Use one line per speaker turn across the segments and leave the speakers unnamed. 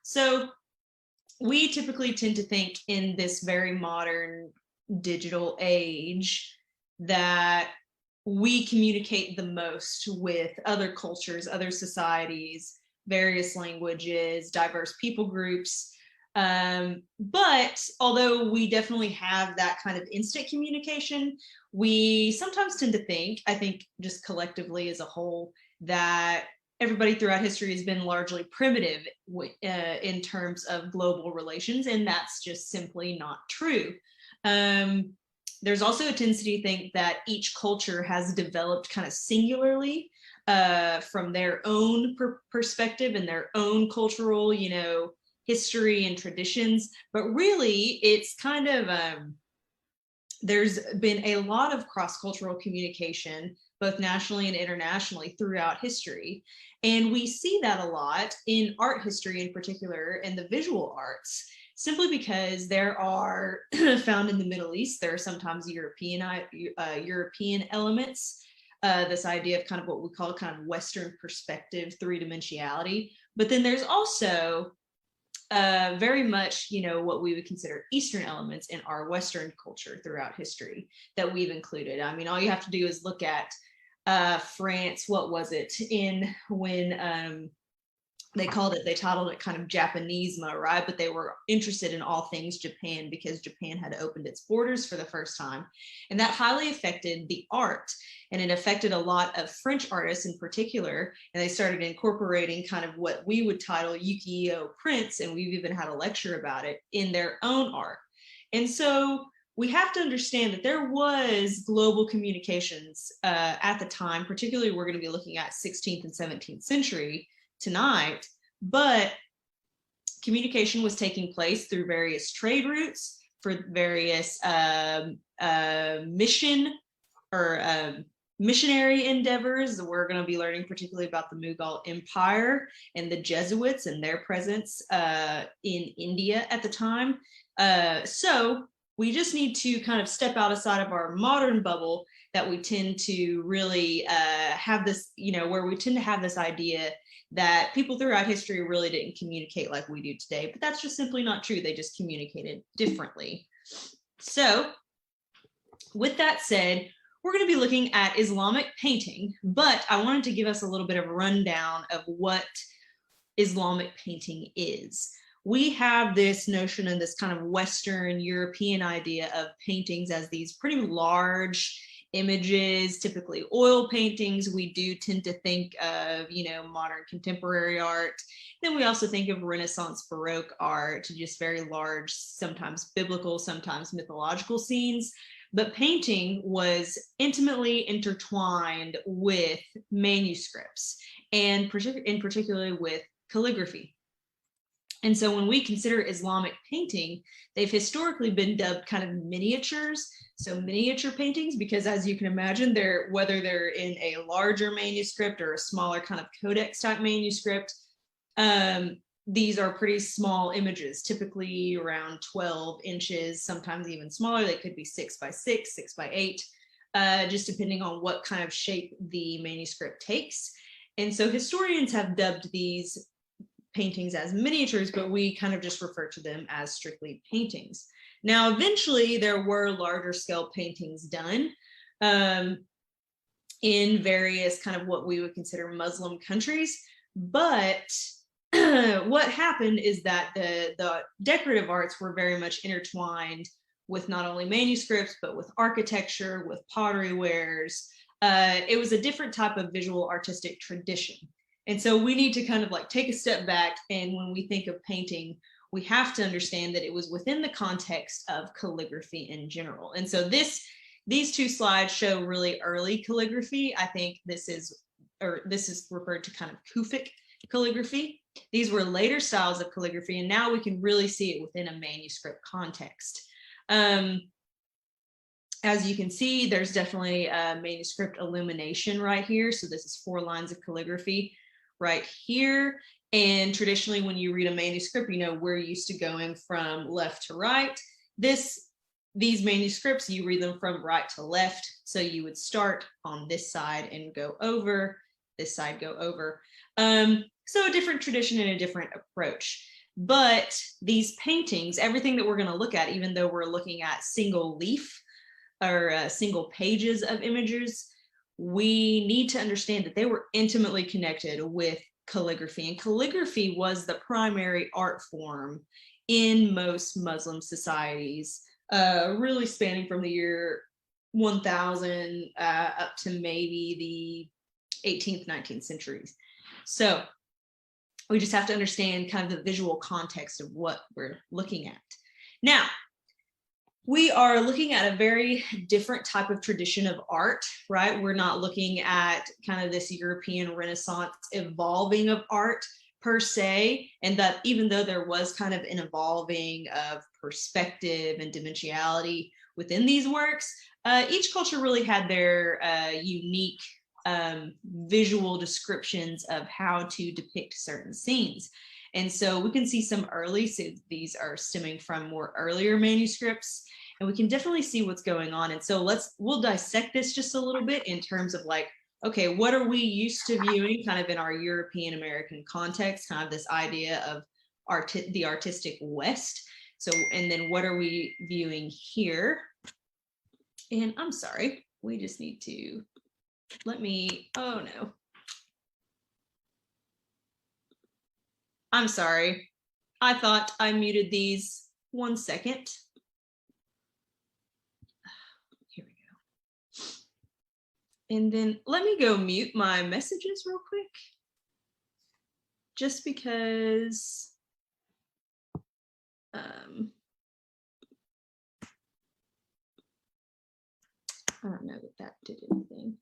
So we typically tend to think in this very modern digital age that we communicate the most with other cultures, other societies, various languages, diverse people groups. But although we definitely have that kind of instant communication, we sometimes tend to think, I think just collectively as a whole, that everybody throughout history has been largely primitive in terms of global relations, and that's just simply not true. There's also a tendency to think that each culture has developed kind of singularly from their own perspective and their own cultural, history and traditions. But really, it's kind of, there's been a lot of cross-cultural communication, both nationally and internationally throughout history. And we see that a lot in art history in particular, and the visual arts, simply because there are found in the Middle East, there are sometimes European elements, this idea of kind of what we call kind of Western perspective, three-dimensionality. But then there's also very much, what we would consider Eastern elements in our Western culture throughout history that we've included. I mean, all you have to do is look at France. What was it when they titled it kind of Japanesema, right? But they were interested in all things Japan because Japan had opened its borders for the first time. And that highly affected the art. And it affected a lot of French artists in particular. And they started incorporating kind of what we would title ukiyo prints. And we've even had a lecture about it in their own art. And so we have to understand that there was global communications at the time, particularly we're going to be looking at 16th and 17th century tonight, but communication was taking place through various trade routes for various missionary endeavors. We're going to be learning particularly about the Mughal Empire and the Jesuits and their presence in India at the time. So we just need to kind of step outside of our modern bubble that we tend to really have this, where we tend to have this idea that people throughout history really didn't communicate like we do today, but that's just simply not true. They just communicated differently. So with that said, we're going to be looking at Islamic painting, but I wanted to give us a little bit of a rundown of what Islamic painting is. We have this notion and this kind of Western European idea of paintings as these pretty large images, typically oil paintings. We do tend to think of, modern contemporary art. Then we also think of Renaissance Baroque art, just very large, sometimes biblical, sometimes mythological scenes. But painting was intimately intertwined with manuscripts, and in particular with calligraphy. And so when we consider Islamic painting, they've historically been dubbed kind of miniatures. So miniature paintings, because as you can imagine, whether they're in a larger manuscript or a smaller kind of codex type manuscript, these are pretty small images, typically around 12 inches, sometimes even smaller. They could be 6 by 6, 6 by 8, just depending on what kind of shape the manuscript takes. And so historians have dubbed these paintings as miniatures, but we kind of just refer to them as strictly paintings. Now, eventually there were larger scale paintings done in various kind of what we would consider Muslim countries. But what happened is that the decorative arts were very much intertwined with not only manuscripts, but with architecture, with pottery wares. It was a different type of visual artistic tradition. And so we need to kind of like take a step back. And when we think of painting, we have to understand that it was within the context of calligraphy in general. And so these two slides show really early calligraphy. I think this is referred to kind of Kufic calligraphy. These were later styles of calligraphy, and now we can really see it within a manuscript context. As you can see, there's definitely a manuscript illumination right here. So this is 4 lines of calligraphy right here. And traditionally, when you read a manuscript, we're used to going from left to right. These manuscripts, you read them from right to left. So you would start on this side and go over, this side go over. So a different tradition and a different approach. But these paintings, everything that we're going to look at, even though we're looking at single leaf or single pages of images, we need to understand that they were intimately connected with calligraphy. And calligraphy was the primary art form in most Muslim societies, really spanning from the year 1000 up to maybe the 18th, 19th centuries. So we just have to understand kind of the visual context of what we're looking at. Now, we are looking at a very different type of tradition of art, right? We're not looking at kind of this European Renaissance evolving of art per se, and that even though there was kind of an evolving of perspective and dimensionality within these works, each culture really had their unique visual descriptions of how to depict certain scenes. And so we can see some early, so these are stemming from more earlier manuscripts, and we can definitely see what's going on. And so we'll dissect this just a little bit in terms of like, okay, what are we used to viewing kind of in our European American context, kind of this idea of the artistic West. So, and then what are we viewing here? And I'm sorry, we just need to, oh no. I'm sorry. I thought I muted these. 1 second. Here we go. And then let me go mute my messages real quick. Just because I don't know that did anything.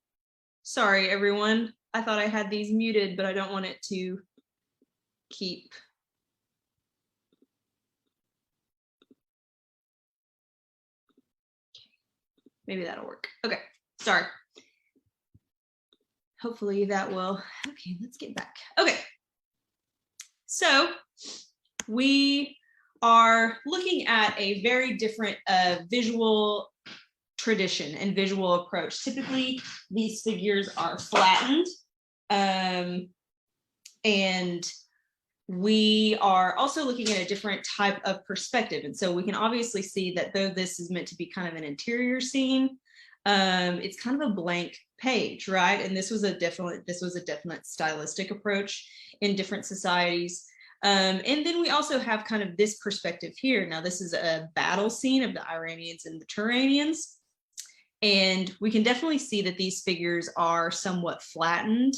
Sorry, everyone. I thought I had these muted, but I don't want it to keep. Maybe that'll work. Okay, sorry. Hopefully that will. Okay, let's get back. Okay, so we are looking at a very different visual tradition and visual approach. Typically, these figures are flattened, and we are also looking at a different type of perspective. And so we can obviously see that though this is meant to be kind of an interior scene, it's kind of a blank page, right? And this was a definite stylistic approach in different societies. And then we also have kind of this perspective here. Now, this is a battle scene of the Iranians and the Turanians. And we can definitely see that these figures are somewhat flattened,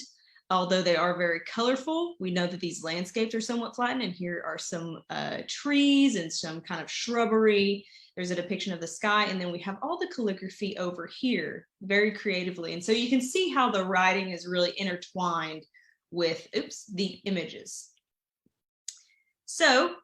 although they are very colorful. We know that these landscapes are somewhat flattened, and here are some trees and some kind of shrubbery. There's a depiction of the sky, and then we have all the calligraphy over here very creatively. And so you can see how the writing is really intertwined with, the images. So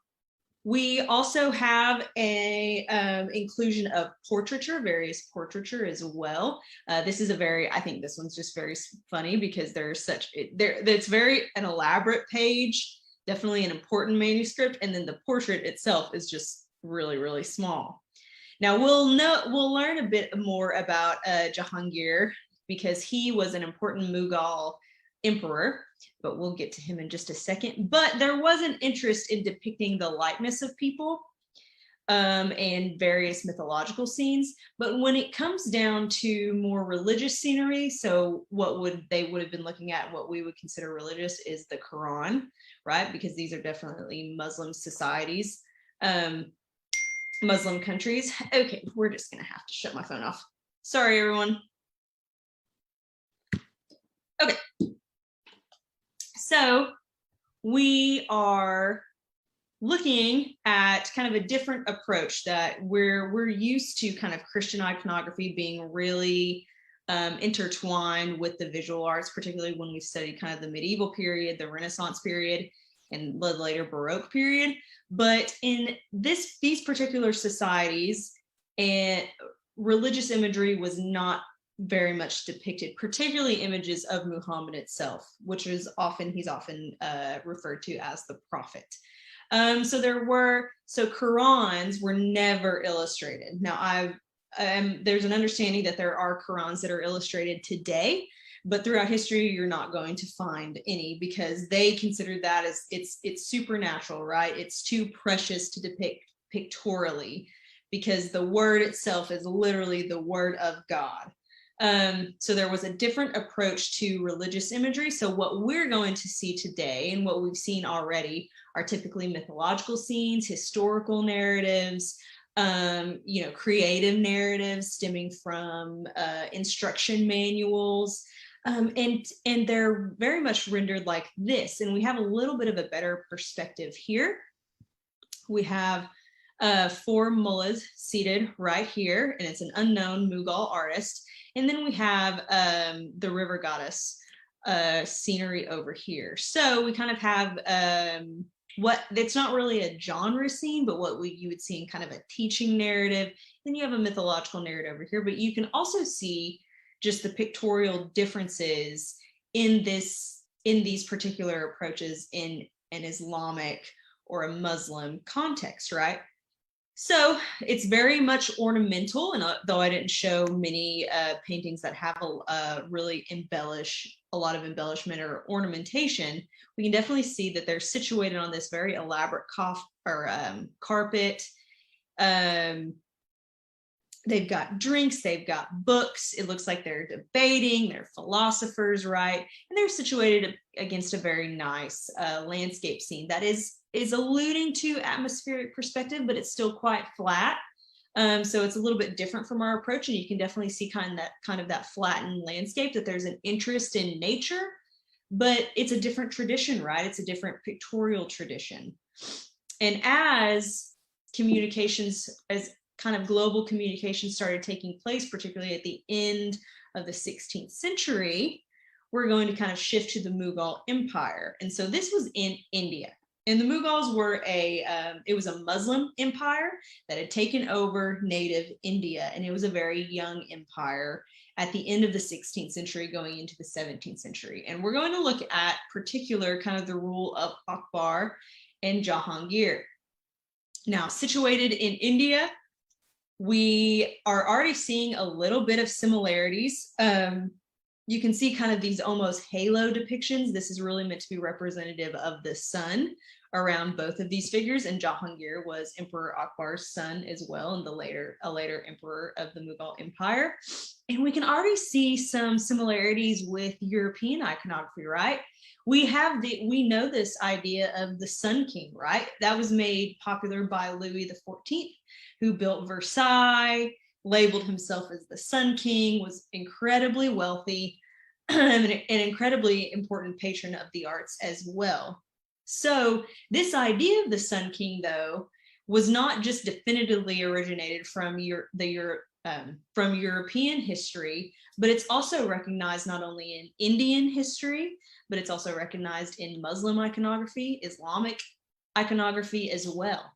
we also have a inclusion of portraiture, various portraiture as well. This is I think this one's just very funny because it's very an elaborate page, definitely an important manuscript, and then the portrait itself is just really, really small. Now we'll learn a bit more about Jahangir because he was an important Mughal emperor, but we'll get to him in just a second. But there was an interest in depicting the likeness of people and various mythological scenes. But when it comes down to more religious scenery, so they would have been looking at what we would consider religious is the Quran, right? Because these are definitely Muslim societies, Muslim countries. Okay, we're just gonna have to shut my phone off. Sorry, everyone. Okay. So we are looking at kind of a different approach that we're used to kind of Christian iconography being really intertwined with the visual arts, particularly when we study kind of the medieval period, the Renaissance period, and the later Baroque period. But in these particular societies, and religious imagery was not very much depicted, particularly images of Muhammad itself, which is he's often referred to as the prophet. So Qurans were never illustrated. Now there's an understanding that there are Qurans that are illustrated today, but throughout history, you're not going to find any because they consider that as it's supernatural, right? It's too precious to depict pictorially because the word itself is literally the word of God. So there was a different approach to religious imagery. So what we're going to see today and what we've seen already are typically mythological scenes, historical narratives, creative narratives stemming from instruction manuals. And they're very much rendered like this. And we have a little bit of a better perspective here. We have 4 mullahs seated right here, and it's an unknown Mughal artist. And then we have the river goddess scenery over here. So we kind of have what it's not really a genre scene, but what you would see in kind of a teaching narrative. Then you have a mythological narrative over here, but you can also see just the pictorial differences in these particular approaches in an Islamic or a Muslim context, right? So it's very much ornamental, and though I didn't show many paintings that have a really a lot of embellishment or ornamentation, we can definitely see that they're situated on this very elaborate carpet. They've got drinks, they've got books. It looks like they're debating, they're philosophers, right? And they're situated against a very nice landscape scene that is alluding to atmospheric perspective, but it's still quite flat. So it's a little bit different from our approach, and you can definitely see kind of that flattened landscape, that there's an interest in nature, but it's a different tradition, right? It's a different pictorial tradition. And as kind of global communication started taking place, particularly at the end of the 16th century, we're going to kind of shift to the Mughal Empire. And so this was in India. And the Mughals were it was a Muslim empire that had taken over native India. And it was a very young empire at the end of the 16th century going into the 17th century. And we're going to look at particular kind of the rule of Akbar and Jahangir. Now, situated in India, we are already seeing a little bit of similarities. You can see kind of these almost halo depictions. This is really meant to be representative of the sun around both of these figures. And Jahangir was Emperor Akbar's son as well, and a later emperor of the Mughal Empire. And we can already see some similarities with European iconography, right? We know this idea of the Sun King, right? That was made popular by Louis XIV, who built Versailles, labeled himself as the Sun King, was incredibly wealthy, and an incredibly important patron of the arts as well. So this idea of the Sun King, though, was not just definitively originated from European history, but it's also recognized not only in Indian history, but it's also recognized in Muslim iconography, Islamic iconography as well.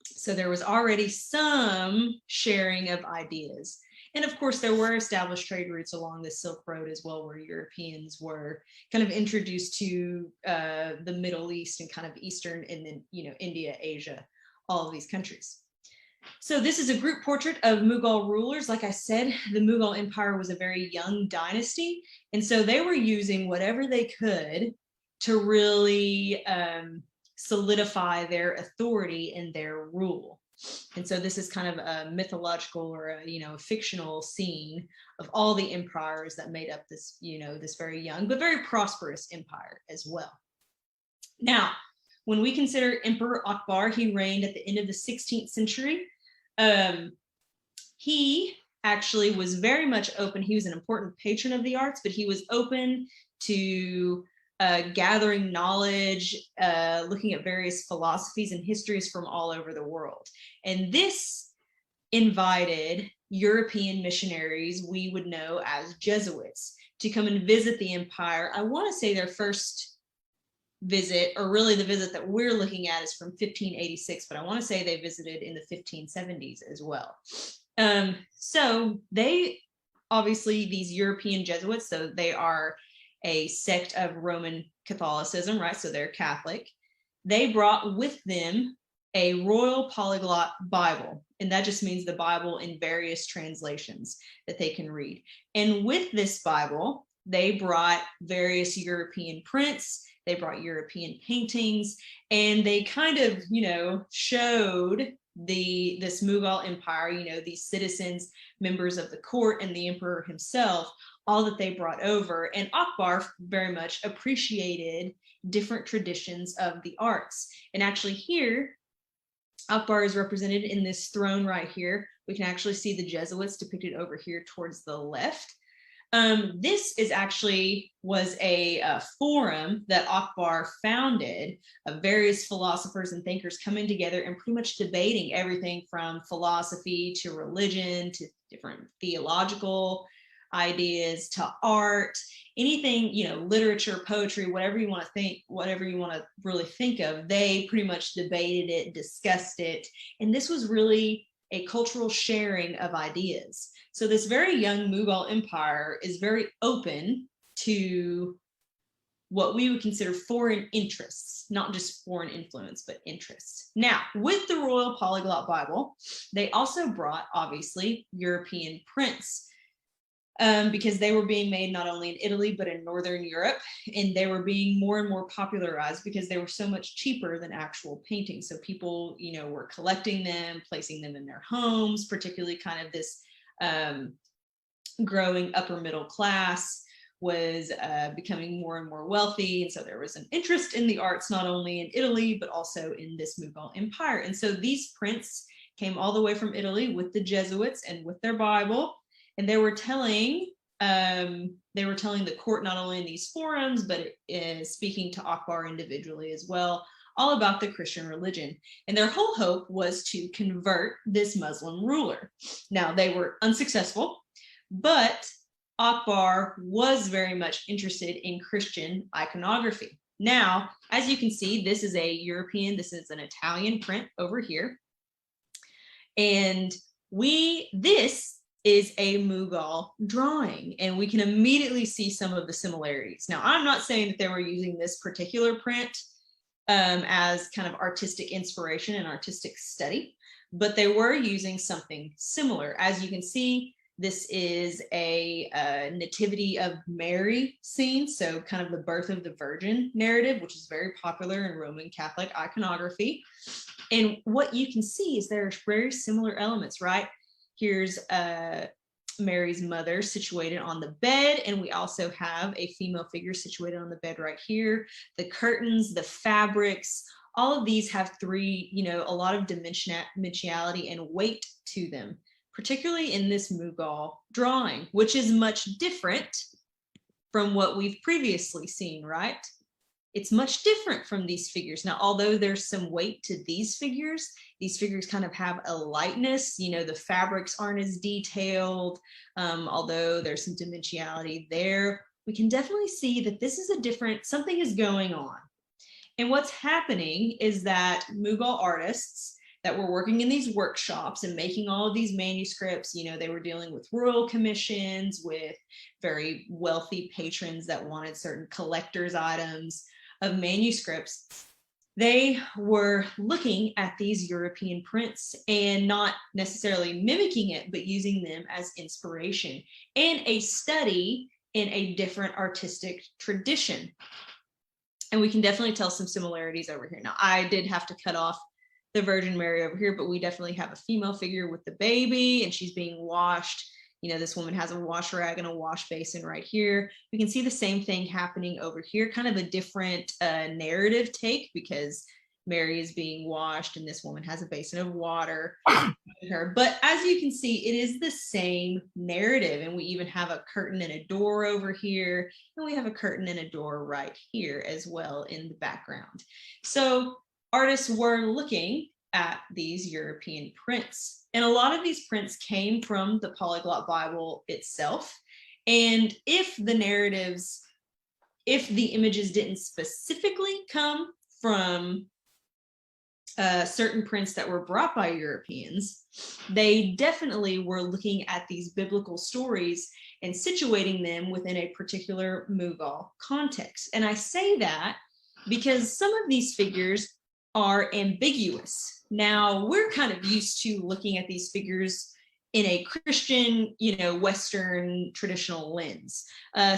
So there was already some sharing of ideas. And of course, there were established trade routes along the Silk Road as well, where Europeans were kind of introduced to the Middle East and kind of Eastern, and then, India, Asia, all of these countries. So this is a group portrait of Mughal rulers. Like I said, the Mughal Empire was a very young dynasty. And so they were using whatever they could to really solidify their authority and their rule. And so this is kind of a mythological or a fictional scene of all the empires that made up this, this very young but very prosperous empire as well. Now, when we consider Emperor Akbar, he reigned at the end of the 16th century. He actually was very much open. He was an important patron of the arts, but he was open to gathering knowledge, looking at various philosophies and histories from all over the world. And this invited European missionaries we would know as Jesuits to come and visit the empire. I want to say their first visit, or really the visit that we're looking at, is from 1586, but I want to say they visited in the 1570s as well. So they, obviously, these European Jesuits, so they are a sect of Roman Catholicism, right? So they're Catholic. They brought with them a royal polyglot Bible, and that just means the Bible in various translations that they can read. And with this Bible, They brought various European prints, they brought European paintings, and they kind of, showed this Mughal empire, these citizens, members of the court, and the emperor himself, all that they brought over. And Akbar very much appreciated different traditions of the arts. And actually here, Akbar is represented in this throne right here. We can actually see the Jesuits depicted over here towards the left. This was a forum that Akbar founded of various philosophers and thinkers coming together and pretty much debating everything from philosophy to religion to different theological ideas to art, anything, literature, poetry, whatever you want to really think of. They pretty much debated it, discussed it, and this was really a cultural sharing of ideas. So this very young Mughal empire is very open to what we would consider foreign interests, not just foreign influence, but interests. Now, with the Royal Polyglot Bible, they also brought, obviously, European prints, because they were being made not only in Italy, but in Northern Europe, and they were being more and more popularized because they were so much cheaper than actual paintings. So people, were collecting them, placing them in their homes, particularly kind of this growing upper middle class was becoming more and more wealthy. And so there was an interest in the arts, not only in Italy, but also in this Mughal empire. And so these prints came all the way from Italy with the Jesuits and with their Bible. And they were telling the court, not only in these forums, but speaking to Akbar individually as well, all about the Christian religion. And their whole hope was to convert this Muslim ruler. Now, they were unsuccessful, but Akbar was very much interested in Christian iconography. Now, as you can see, this is an Italian print over here. And this is a Mughal drawing, and we can immediately see some of the similarities. Now, I'm not saying that they were using this particular print as kind of artistic inspiration and artistic study, but they were using something similar. As you can see, this is a Nativity of Mary scene, so kind of the birth of the Virgin narrative, which is very popular in Roman Catholic iconography. And what you can see is there are very similar elements, right? Here's Mary's mother situated on the bed, and we also have a female figure situated on the bed right here. The curtains, the fabrics, all of these have a lot of dimensionality and weight to them, particularly in this Mughal drawing, which is much different from what we've previously seen, right? It's much different from these figures. Now, although there's some weight to these figures kind of have a lightness. The fabrics aren't as detailed, although there's some dimensionality there. We can definitely see that this is something is going on. And what's happening is that Mughal artists that were working in these workshops and making all of these manuscripts, they were dealing with royal commissions, with very wealthy patrons that wanted certain collector's items of manuscripts. They were looking at these European prints and not necessarily mimicking it, but using them as inspiration and a study in a different artistic tradition. And we can definitely tell some similarities over here. Now, I did have to cut off the Virgin Mary over here, but we definitely have a female figure with the baby, and she's being washed. This woman has a wash rag and a wash basin right here. We can see the same thing happening over here, kind of a different narrative take, because Mary is being washed and this woman has a basin of water in her. But as you can see, it is the same narrative. And we even have a curtain and a door over here, and we have a curtain and a door right here as well in the background. So artists were looking at these European prints. And a lot of these prints came from the Polyglot Bible itself. And if the images didn't specifically come from certain prints that were brought by Europeans, they definitely were looking at these biblical stories and situating them within a particular Mughal context. And I say that because some of these figures are ambiguous. Now, we're kind of used to looking at these figures in a Christian, Western traditional lens.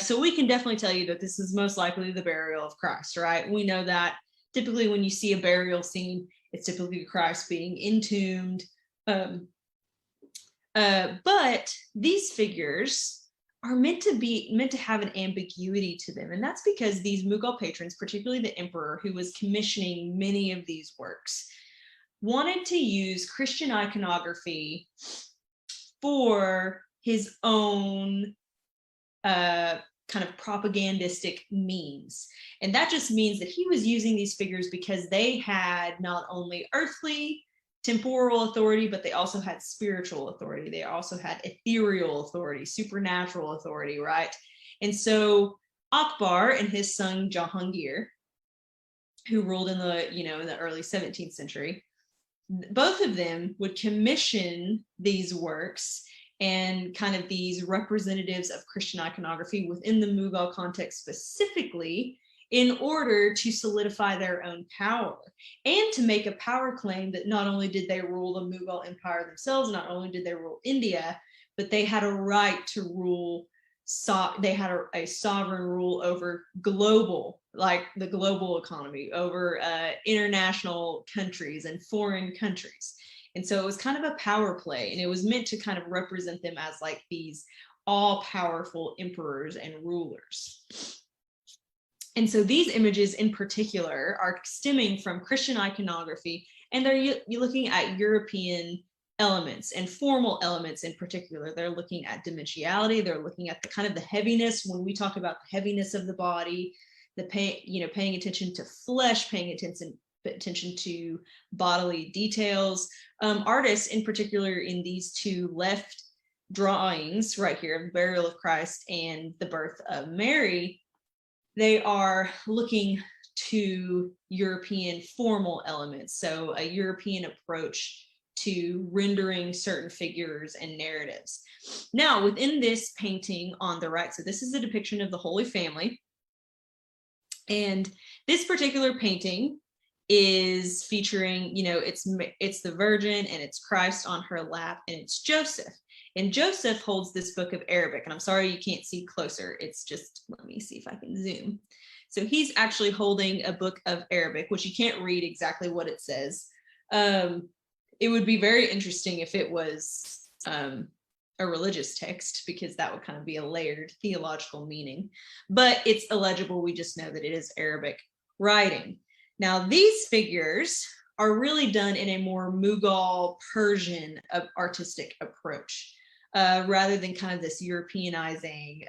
So we can definitely tell you that this is most likely the burial of Christ, right? We know that typically when you see a burial scene, it's typically Christ being entombed. But these figures are meant to have an ambiguity to them. And that's because these Mughal patrons, particularly the emperor who was commissioning many of these works, wanted to use Christian iconography for his own kind of propagandistic means. And that just means that he was using these figures because they had not only earthly, temporal authority, but they also had spiritual authority. They also had ethereal authority, supernatural authority, right? And so Akbar and his son Jahangir, who ruled in the early 17th century, both of them would commission these works and kind of these representatives of Christian iconography within the Mughal context specifically, in order to solidify their own power and to make a power claim that not only did they rule the Mughal Empire themselves, not only did they rule India, but they had a right to rule, they had a sovereign rule over global, like the global economy, over international countries and foreign countries. And so it was kind of a power play, and it was meant to kind of represent them as like these all-powerful emperors and rulers. And so these images in particular are stemming from Christian iconography, and you're looking at European elements and formal elements in particular. They're looking at dimensionality. They're looking at the kind of the heaviness. When we talk about the heaviness of the body, paying attention to flesh, paying attention to bodily details. Artists in particular in these two left drawings right here, Burial of Christ and the Birth of Mary, they are looking to European formal elements. So a European approach to rendering certain figures and narratives. Now, within this painting on the right, so this is a depiction of the Holy Family. And this particular painting is featuring, it's the Virgin and it's Christ on her lap, and it's Joseph. And Joseph holds this book of Arabic, and I'm sorry you can't see closer. It's just, let me see if I can zoom. So he's actually holding a book of Arabic, which you can't read exactly what it says. It would be very interesting if it was a religious text, because that would kind of be a layered theological meaning, but it's illegible. We just know that it is Arabic writing. Now, these figures are really done in a more Mughal Persian artistic approach, rather than kind of this Europeanizing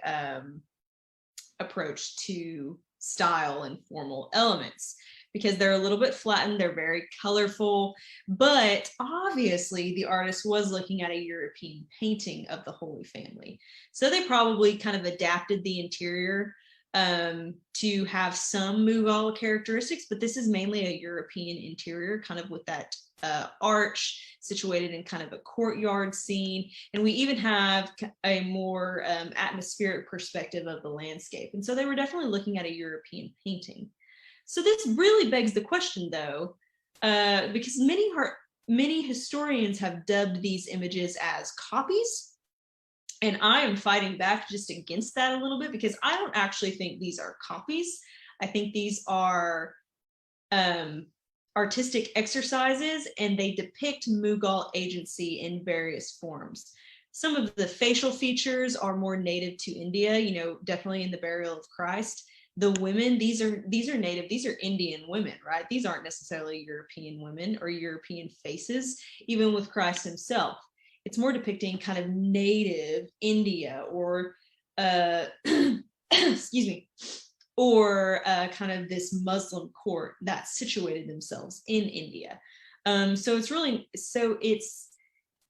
approach to style and formal elements, because they're a little bit flattened, they're very colorful, but obviously the artist was looking at a European painting of the Holy Family. So they probably kind of adapted the interior to have some Mughal characteristics, but this is mainly a European interior, kind of with that arch situated in kind of a courtyard scene. And we even have a more atmospheric perspective of the landscape. And so they were definitely looking at a European painting. So this really begs the question, though, because many historians have dubbed these images as copies. And I am fighting back just against that a little bit, because I don't actually think these are copies. I think these are artistic exercises, and they depict Mughal agency in various forms. Some of the facial features are more native to India, definitely in the Burial of Christ. The women, these are native, these are Indian women, right? These aren't necessarily European women or European faces, even with Christ himself. It's more depicting kind of native India, or excuse me, or kind of this Muslim court that situated themselves in India. So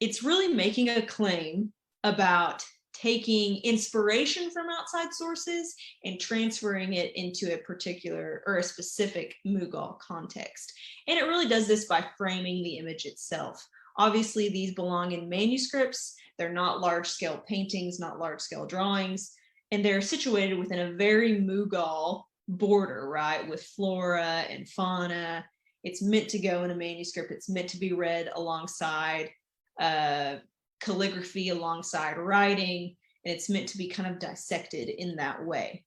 it's really making a claim about taking inspiration from outside sources and transferring it into a particular or a specific Mughal context. And it really does this by framing the image itself. Obviously, these belong in manuscripts. They're not large-scale paintings, not large-scale drawings, and they're situated within a very Mughal border, right, with flora and fauna. It's meant to go in a manuscript. It's meant to be read alongside calligraphy alongside writing, and it's meant to be kind of dissected in that way.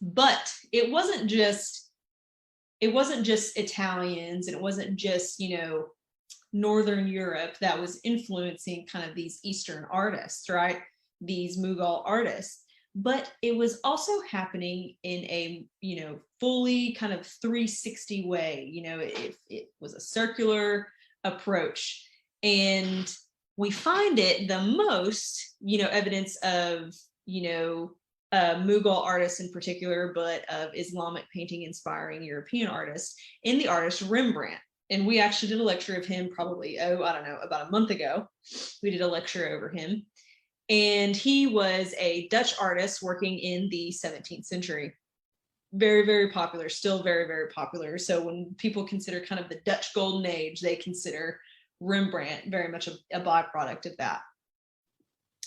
But it wasn't just Italians, and it wasn't just, Northern Europe that was influencing kind of these Eastern artists, right? These Mughal artists. But it was also happening in a, fully kind of 360 way. It was a circular approach. And we find it the most, evidence of, Mughal artists in particular, but of Islamic painting inspiring European artists in the artist Rembrandt. And we actually did a lecture of him probably, about a month ago. We did a lecture over him. And he was a Dutch artist working in the 17th century. Very, very popular, still very, very popular. So when people consider kind of the Dutch Golden Age, they consider Rembrandt very much a byproduct of that.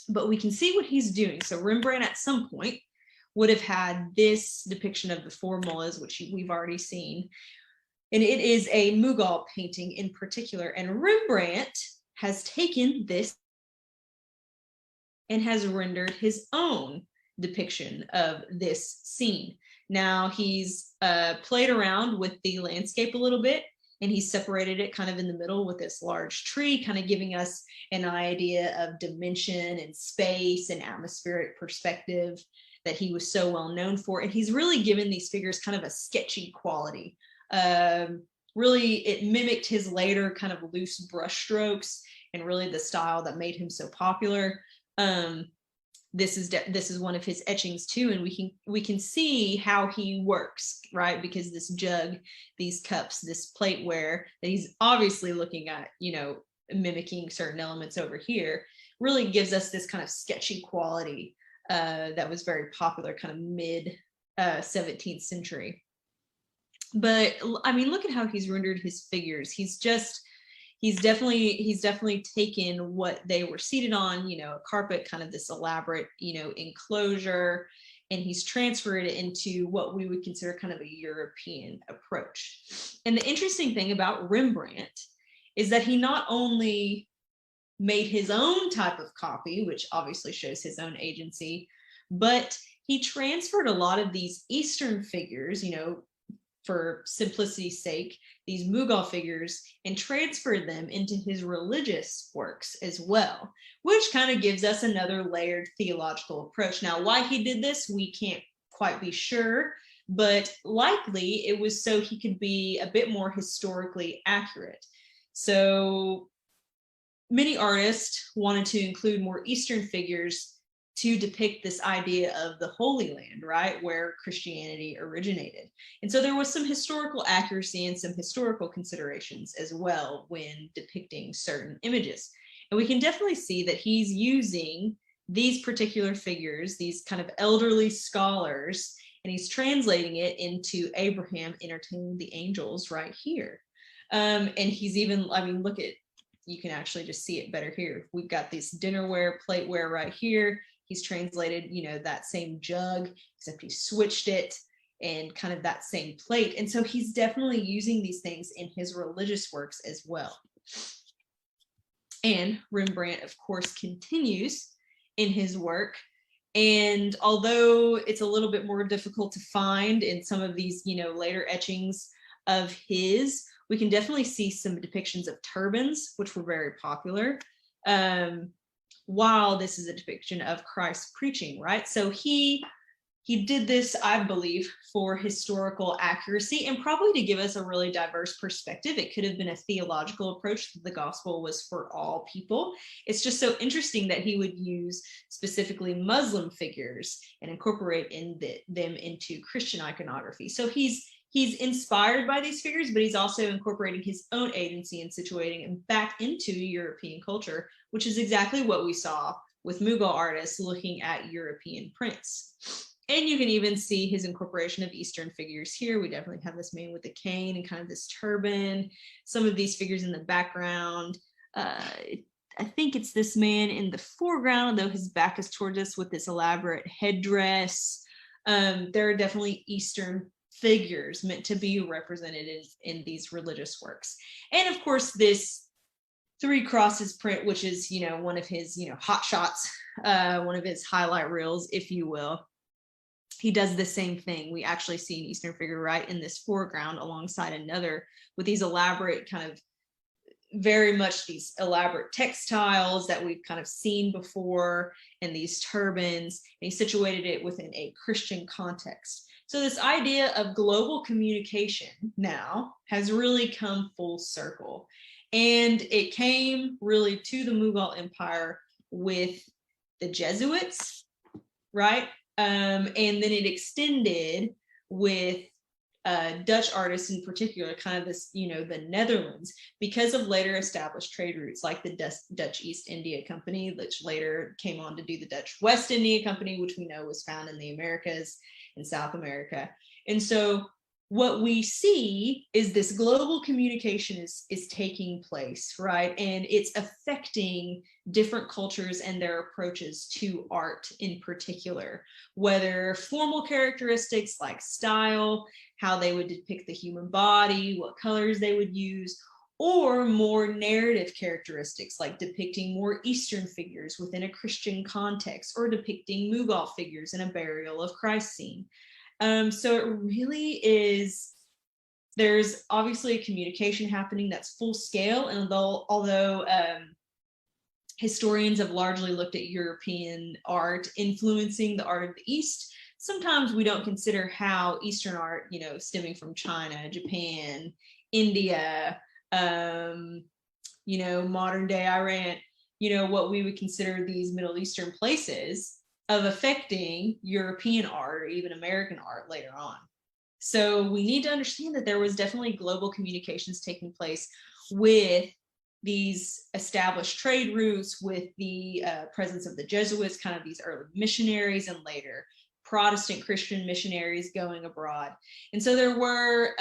But we can see what he's doing. So Rembrandt at some point would have had this depiction of the four mullahs, which we've already seen. And it is a Mughal painting in particular. And Rembrandt has taken this and has rendered his own depiction of this scene. Now he's played around with the landscape a little bit, and he separated it kind of in the middle with this large tree, kind of giving us an idea of dimension and space and atmospheric perspective that he was so well known for. And he's really given these figures kind of a sketchy quality. Really, it mimicked his later kind of loose brush strokes and really the style that made him so popular. This is one of his etchings too, and we can see how he works, right? Because this jug, these cups, this plateware that he's obviously looking at, mimicking certain elements over here, really gives us this kind of sketchy quality that was very popular kind of mid 17th century. But I mean, look at how he's rendered his figures. He's definitely taken what they were seated on, a carpet, kind of this elaborate, enclosure, and he's transferred it into what we would consider kind of a European approach. And the interesting thing about Rembrandt is that he not only made his own type of copy, which obviously shows his own agency, but he transferred a lot of these Eastern figures, for simplicity's sake, these Mughal figures, and transferred them into his religious works as well, which kind of gives us another layered theological approach. Now, why he did this, we can't quite be sure, but likely it was so he could be a bit more historically accurate. So many artists wanted to include more Eastern figures to depict this idea of the Holy Land, right, where Christianity originated. And so there was some historical accuracy and some historical considerations as well when depicting certain images. And we can definitely see that he's using these particular figures, these kind of elderly scholars, and he's translating it into Abraham entertaining the angels right here. And he's even, look at, you can actually just see it better here. We've got this dinnerware, plateware right here. He's translated, that same jug, except he switched it, and kind of that same plate. And so he's definitely using these things in his religious works as well. And Rembrandt, of course, continues in his work. And although it's a little bit more difficult to find in some of these, later etchings of his, we can definitely see some depictions of turbans, which were very popular. While this is a depiction of Christ preaching, right? So he did this, I believe, for historical accuracy and probably to give us a really diverse perspective. It could have been a theological approach that the gospel was for all people. It's just so interesting that he would use specifically Muslim figures and incorporate them into Christian iconography. So he's inspired by these figures, but he's also incorporating his own agency and situating them back into European culture, which is exactly what we saw with Mughal artists looking at European prints. And you can even see his incorporation of Eastern figures here. We definitely have this man with the cane and kind of this turban, some of these figures in the background. I think it's this man in the foreground, though his back is towards us with this elaborate headdress. There are definitely Eastern figures meant to be represented in these religious works. And of course, this Three Crosses print, which is, one of his, hot shots, one of his highlight reels, if you will. He does the same thing. We actually see an Eastern figure right in this foreground alongside another with these elaborate kind of very much these elaborate textiles that we've kind of seen before and these turbans, and he situated it within a Christian context. So this idea of global communication now has really come full circle, and it came really to the Mughal Empire with the Jesuits, right? And then it extended with Dutch artists in particular, kind of this, the Netherlands, because of later established trade routes like the Dutch East India Company, which later came on to do the Dutch West India Company, which we know was found in the Americas and South America. And so what we see is this global communication is taking place, right? And it's affecting different cultures and their approaches to art in particular, whether formal characteristics like style, how they would depict the human body, what colors they would use, or more narrative characteristics like depicting more Eastern figures within a Christian context, or depicting Mughal figures in a burial of Christ scene. So it really is, there's obviously a communication happening that's full scale, and although historians have largely looked at European art influencing the art of the East, sometimes we don't consider how Eastern art, stemming from China, Japan, India, modern day Iran, what we would consider these Middle Eastern places, of affecting European art or even American art later on. So we need to understand that there was definitely global communications taking place with these established trade routes, with the presence of the Jesuits, kind of these early missionaries, and later Protestant Christian missionaries going abroad. And so there were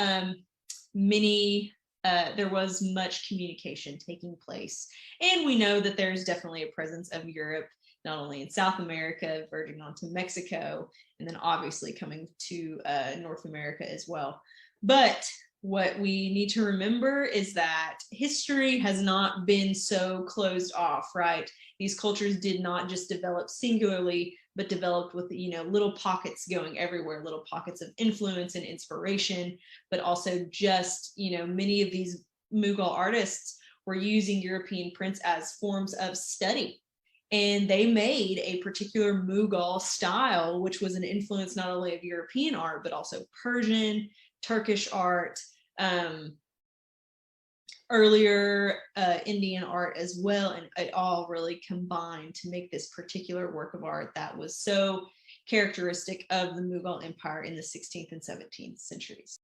there was much communication taking place. And we know that there's definitely a presence of Europe, not only in South America, verging onto Mexico, and then obviously coming to North America as well. But what we need to remember is that history has not been so closed off, right? These cultures did not just develop singularly, but developed with, little pockets going everywhere, little pockets of influence and inspiration, but also just, many of these Mughal artists were using European prints as forms of study. And they made a particular Mughal style, which was an influence not only of European art, but also Persian, Turkish art, earlier Indian art as well. And it all really combined to make this particular work of art that was so characteristic of the Mughal Empire in the 16th and 17th centuries.